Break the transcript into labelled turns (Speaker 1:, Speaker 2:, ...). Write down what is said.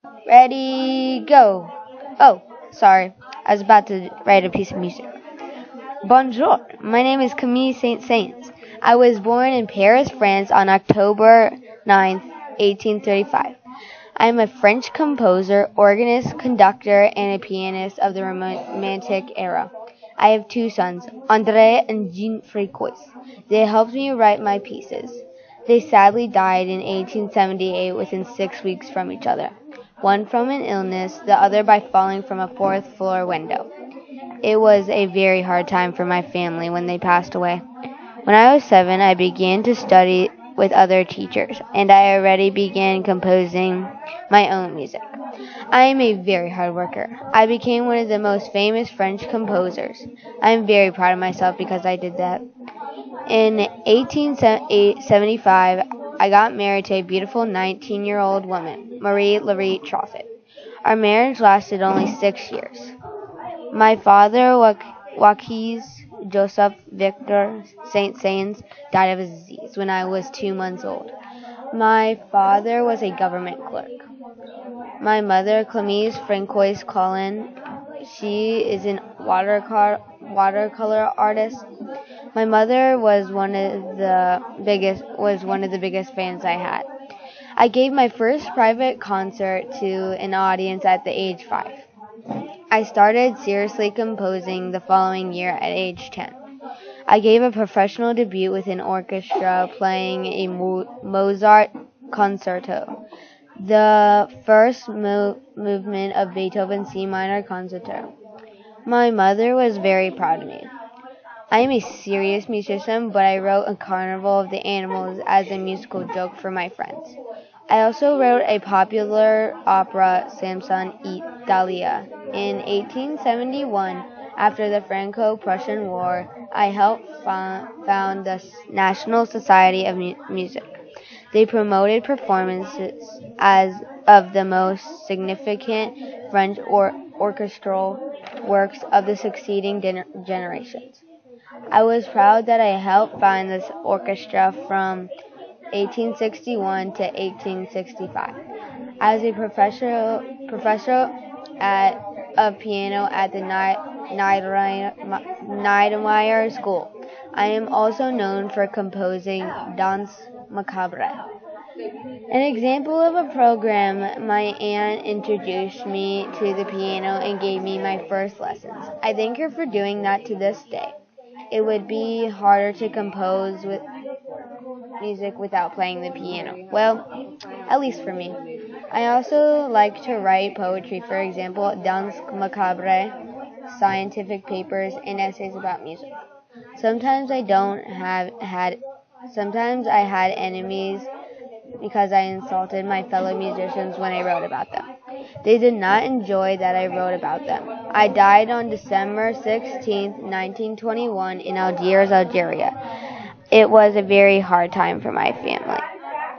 Speaker 1: Ready, go. Oh, sorry. I was about to write a piece of music. Bonjour. My name is CamilleSaint Saens. I was born in Paris, France on October 9th, 1835. I am a French composer, organist, conductor, and a pianist of the Romantic era. I have two sons, André and Jean Frécois. They helped me write my pieces. They sadly died in 1878 within 6 weeks from each other, one from an illness, the other by falling from a fourth-floor window. It was a very hard time for my family when they passed away. When I was 7, I began to study with other teachers, and I already began composing my own music. I am a very hard worker. I became one of the most famous French composers. I am very proud of myself because I did that. In 1875, I got married to a beautiful 19-year-old woman, Marie Laurette Troffit. Our marriage lasted only 6 years. My father, Joaquin Joseph Victor Saint Saens, died of a disease when I was 2 months old. My father was a government clerk. My mother, Clemence Francois Collin, she is a watercolor artist. My mother was one of the biggest fans I had. I gave my first private concert to an audience at the age 5. I started seriously composing the following year at age 10. I gave a professional debut with an orchestra playing a Mozart concerto, the first movement of Beethoven's C minor concerto. My mother was very proud of me. I am a serious musician, but I wrote a Carnival of the Animals as a musical joke for my friends. I also wrote a popular opera, Samson Italia. In 1871, after the Franco-Prussian War, I helped found the National Society of Music. They promoted performances as of the most significant French orchestral works of the succeeding generations. I was proud that I helped found this orchestra from 1861 to 1865. I was a professor at of piano at the Niedermeyer School. I am also known for composing Danse Macabre. An example of a program, my aunt introduced me to the piano and gave me my first lessons. I thank her for doing that to this day. It would be harder to compose with music without playing the piano. Well, at least for me. I also like to write poetry, for example, Danse Macabre, scientific papers, and essays about music. Sometimes sometimes I had enemies because I insulted my fellow musicians when I wrote about them. They did not enjoy that I wrote about them. I died on December 16th, 1921 in Algiers, Algeria. It was a very hard time for my family.